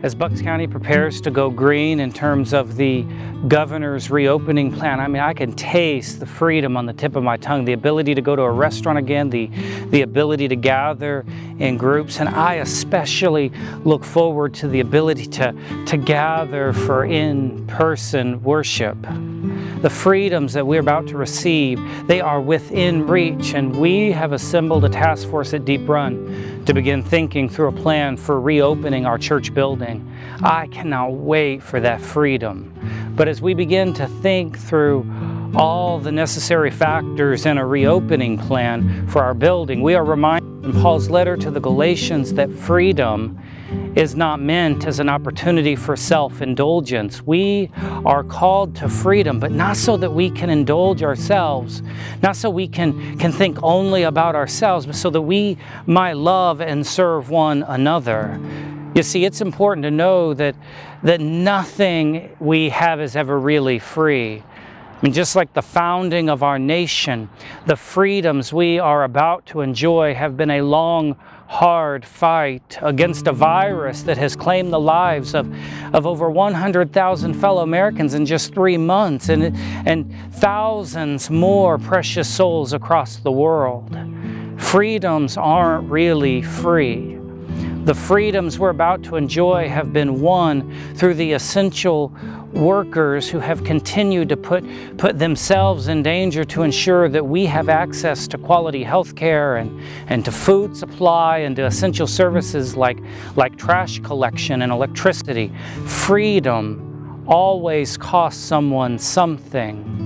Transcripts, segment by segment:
As Bucks County prepares to go green in terms of the governor's reopening plan, I can taste the freedom on the tip of my tongue, the ability to go to a restaurant again, the ability to gather in groups. And I especially look forward to the ability to gather for in-person worship. The freedoms that we're about to receive, they are within reach, and we have assembled a task force at Deep Run to begin thinking through a plan for reopening our church building. I cannot wait for that freedom. But as we begin to think through all the necessary factors in a reopening plan for our building, we are reminded in Paul's letter to the Galatians that freedom is not meant as an opportunity for self-indulgence. We are called to freedom, but not so that we can indulge ourselves, not so we can think only about ourselves, but so that we might love and serve one another. You see, it's important to know that nothing we have is ever really free. Just like the founding of our nation, the freedoms we are about to enjoy have been a long, hard fight against a virus that has claimed the lives of over 100,000 fellow Americans in just 3 months, and thousands more precious souls across the world. Freedoms aren't really free. The freedoms we're about to enjoy have been won through the essential workers who have continued to put themselves in danger to ensure that we have access to quality health care and to food supply and to essential services like trash collection and electricity. Freedom always costs someone something.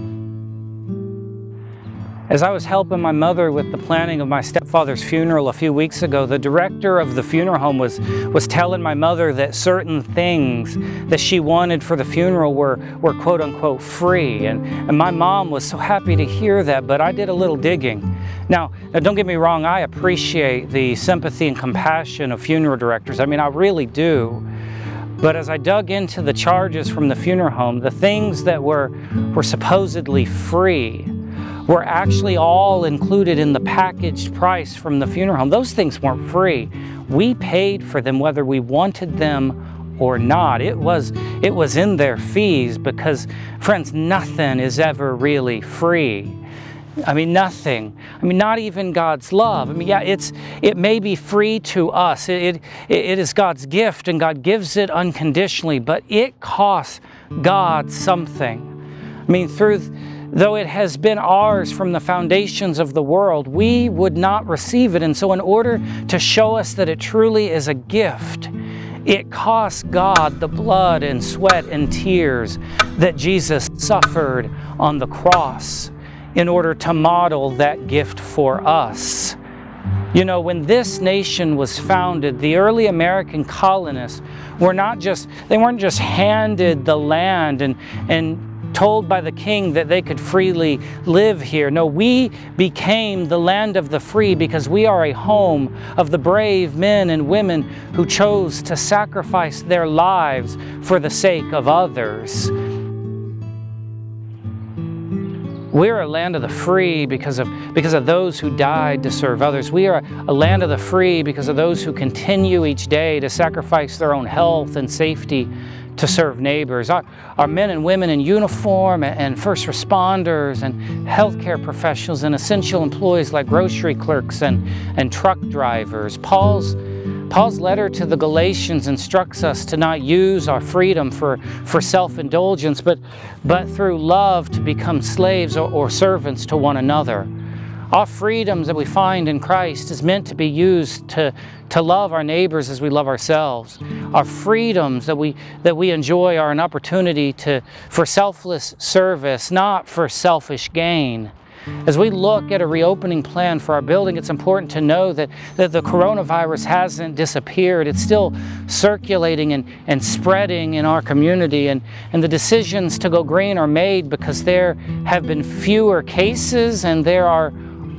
As I was helping my mother with the planning of my stepfather's funeral a few weeks ago, the director of the funeral home was telling my mother that certain things that she wanted for the funeral were quote unquote free. And my mom was so happy to hear that, but I did a little digging. Now, don't get me wrong, I appreciate the sympathy and compassion of funeral directors. I really do. But as I dug into the charges from the funeral home, the things that were supposedly free were actually all included in the packaged price from the funeral home. Those things weren't free. We paid for them whether we wanted them or not. It was in their fees because, friends, nothing is ever really free. Nothing. Not even God's love. It may be free to us. It is God's gift, and God gives it unconditionally, but it costs God something. Though it has been ours from the foundations of the world, we would not receive it. And so in order to show us that it truly is a gift, it cost God the blood and sweat and tears that Jesus suffered on the cross in order to model that gift for us. When this nation was founded, the early American colonists weren't just handed the land and told by the king that they could freely live here. No, we became the land of the free because we are a home of the brave men and women who chose to sacrifice their lives for the sake of others. We're a land of the free because of those who died to serve others. We are a land of the free because of those who continue each day to sacrifice their own health and safety to serve neighbors. Our men and women in uniform and first responders and healthcare professionals and essential employees like grocery clerks and truck drivers. Paul's letter to the Galatians instructs us to not use our freedom for self-indulgence, but through love to become slaves or servants to one another. Our freedoms that we find in Christ is meant to be used to love our neighbors as we love ourselves. Our freedoms that we enjoy are an opportunity for selfless service, not for selfish gain. As we look at a reopening plan for our building, it's important to know that the coronavirus hasn't disappeared. It's still circulating and spreading in our community, and the decisions to go green are made because there have been fewer cases and there are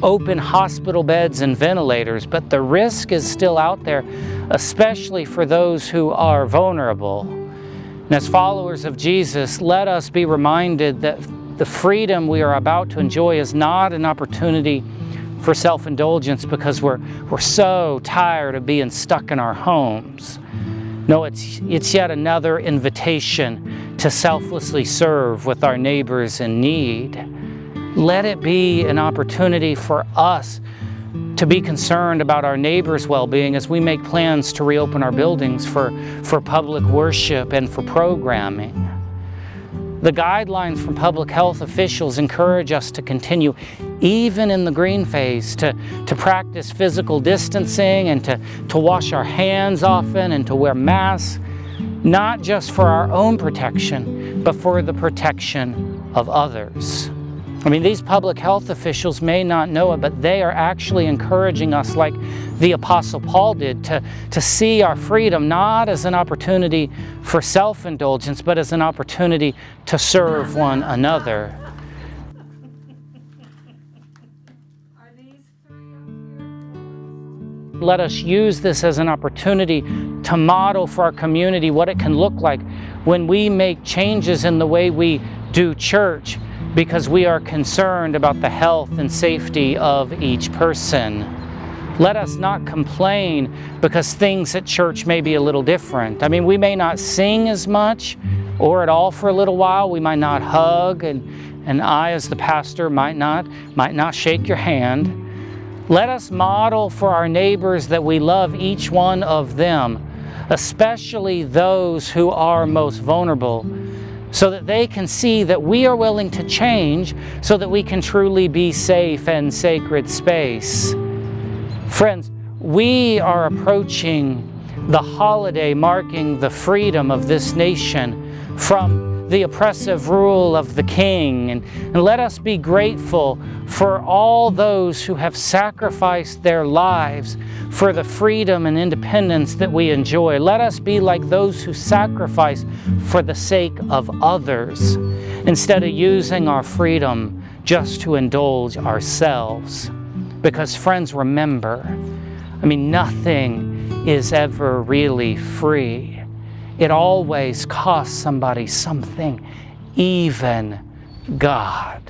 open hospital beds and ventilators, but the risk is still out there, especially for those who are vulnerable. And as followers of Jesus, let us be reminded that the freedom we are about to enjoy is not an opportunity for self-indulgence because we're so tired of being stuck in our homes. No, it's yet another invitation to selflessly serve with our neighbors in need. Let it be an opportunity for us to be concerned about our neighbors' well-being as we make plans to reopen our buildings for public worship and for programming. The guidelines from public health officials encourage us to continue, even in the green phase, to practice physical distancing and to wash our hands often and to wear masks, not just for our own protection, but for the protection of others. I mean, these public health officials may not know it, but they are actually encouraging us, like the Apostle Paul did, to see our freedom not as an opportunity for self-indulgence, but as an opportunity to serve one another. Let us use this as an opportunity to model for our community what it can look like when we make changes in the way we do church, because we are concerned about the health and safety of each person. Let us not complain because things at church may be a little different. I mean, we may not sing as much or at all for a little while. We might not hug, and I, as the pastor, might not shake your hand. Let us model for our neighbors that we love each one of them, especially those who are most vulnerable, so that they can see that we are willing to change so that we can truly be safe and sacred space. Friends, we are approaching the holiday marking the freedom of this nation from the oppressive rule of the king. And let us be grateful for all those who have sacrificed their lives for the freedom and independence that we enjoy. Let us be like those who sacrifice for the sake of others, instead of using our freedom just to indulge ourselves. Because friends, remember, I mean, nothing is ever really free. It always costs somebody something, even God.